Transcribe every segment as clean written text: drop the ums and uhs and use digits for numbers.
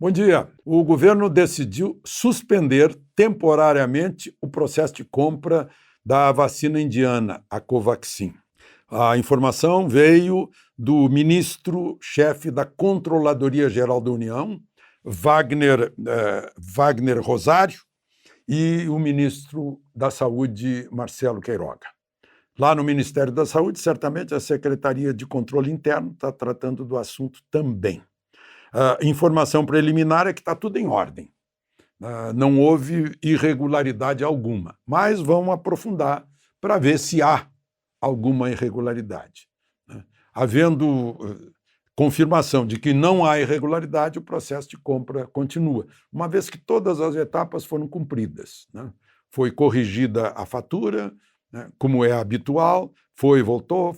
Bom dia. O governo decidiu suspender temporariamente o processo de compra da vacina indiana, a Covaxin. A informação veio do ministro-chefe da Controladoria Geral da União, Wagner Rosário, e o ministro da Saúde, Marcelo Queiroga. Lá no Ministério da Saúde, certamente a Secretaria de Controle Interno está tratando do assunto também. A informação preliminar é que está tudo em ordem. Não houve irregularidade alguma, mas vamos aprofundar para ver se há alguma irregularidade. Havendo confirmação de que não há irregularidade, o processo de compra continua, uma vez que todas as etapas foram cumpridas. Foi corrigida a fatura, como é habitual, foi e voltou,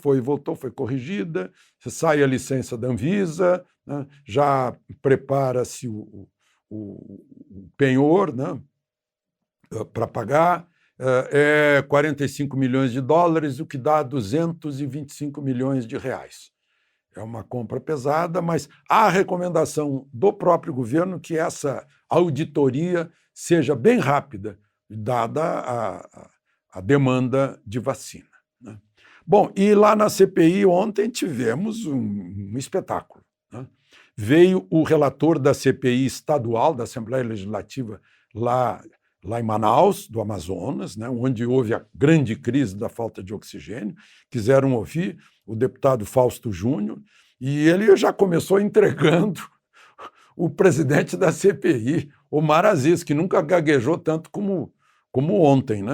foi corrigida, sai a licença da Anvisa, já prepara-se o penhor para pagar, é 45 milhões de dólares, o que dá 225 milhões de reais. É uma compra pesada, mas há a recomendação do próprio governo que essa auditoria seja bem rápida, dada a demanda de vacina. Bom, e lá na CPI ontem tivemos um espetáculo. Veio o relator da CPI estadual, da Assembleia Legislativa, lá em Manaus, do Amazonas, onde houve a grande crise da falta de oxigênio. Quiseram ouvir o deputado Fausto Júnior, e ele já começou entregando o presidente da CPI, Omar Aziz, que nunca gaguejou tanto como ontem,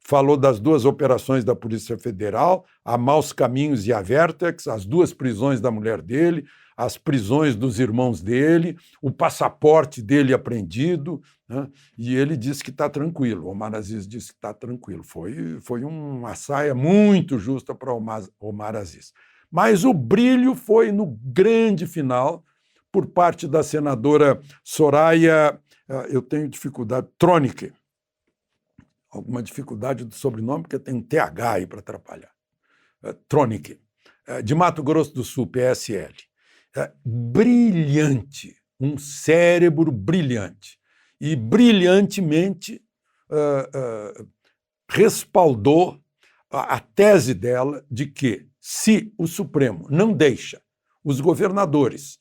Falou das duas operações da Polícia Federal, a Maus Caminhos e a Vertex, as duas prisões da mulher dele, as prisões dos irmãos dele, o passaporte dele apreendido, e ele disse que está tranquilo. Omar Aziz disse que está tranquilo. Foi uma saia muito justa para Omar Aziz. Mas o brilho foi no grande final, por parte da senadora Soraya, eu tenho dificuldade, Tronic, alguma dificuldade do sobrenome, porque tem um TH aí para atrapalhar. Tronic, de Mato Grosso do Sul, PSL. Brilhante, um cérebro brilhante. E brilhantemente respaldou a tese dela de que, se o Supremo não deixa os governadores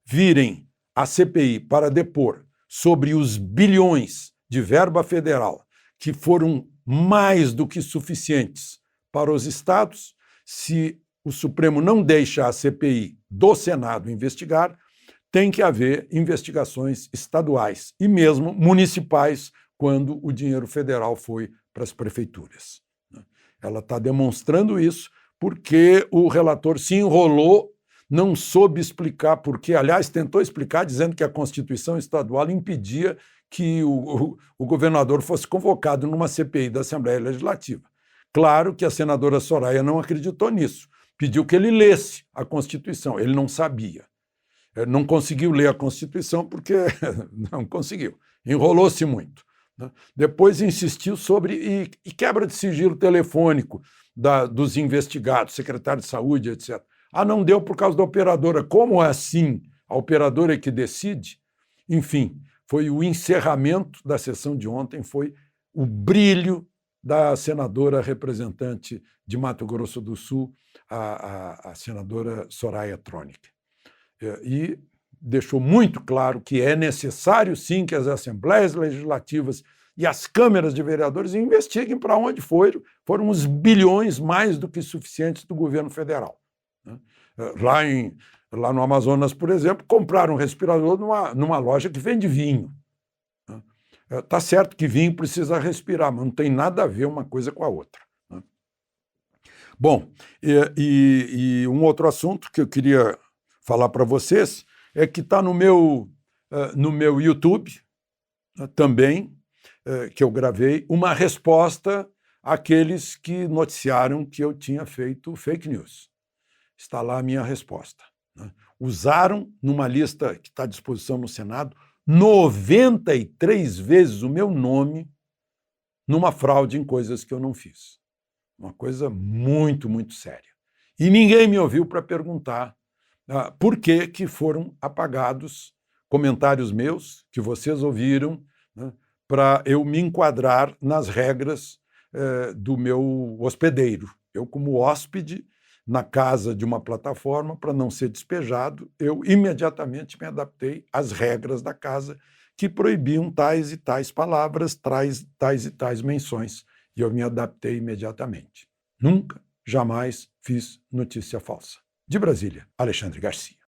virem à CPI para depor sobre os bilhões de verba federal, que foram mais do que suficientes para os estados, se o Supremo não deixa a CPI do Senado investigar, tem que haver investigações estaduais e mesmo municipais quando o dinheiro federal foi para as prefeituras. Ela está demonstrando isso porque o relator se enrolou, não soube explicar por quê. Aliás, tentou explicar dizendo que a Constituição estadual impedia que o governador fosse convocado numa CPI da Assembleia Legislativa. Claro que a senadora Soraya não acreditou nisso. Pediu que ele lesse a Constituição. Ele não sabia. Não conseguiu ler a Constituição porque não conseguiu. Enrolou-se muito. Depois insistiu sobre e quebra de sigilo telefônico dos investigados, secretário de saúde, etc. Não deu por causa da operadora. Como é assim? A operadora é que decide? Enfim, foi o encerramento da sessão de ontem, foi o brilho da senadora representante de Mato Grosso do Sul, a senadora Soraya Tronic. E deixou muito claro que é necessário, sim, que as assembleias legislativas e as câmeras de vereadores investiguem para onde foram os bilhões mais do que suficientes do governo federal. Lá no Amazonas, por exemplo, compraram um respirador numa loja que vende vinho. Está certo que vinho precisa respirar, mas não tem nada a ver uma coisa com a outra. Bom, e um outro assunto que eu queria falar para vocês é que está no meu YouTube também, que eu gravei, uma resposta àqueles que noticiaram que eu tinha feito fake news. Está lá a minha resposta. Usaram, numa lista que está à disposição no Senado, 93 vezes o meu nome numa fraude em coisas que eu não fiz. Uma coisa muito, muito séria. E ninguém me ouviu para perguntar por que foram apagados comentários meus, que vocês ouviram, né, para eu me enquadrar nas regras do meu hospedeiro. Eu, como hóspede, na casa de uma plataforma, para não ser despejado, eu imediatamente me adaptei às regras da casa, que proibiam tais e tais palavras, tais e tais menções, e eu me adaptei imediatamente. Nunca, jamais fiz notícia falsa. De Brasília, Alexandre Garcia.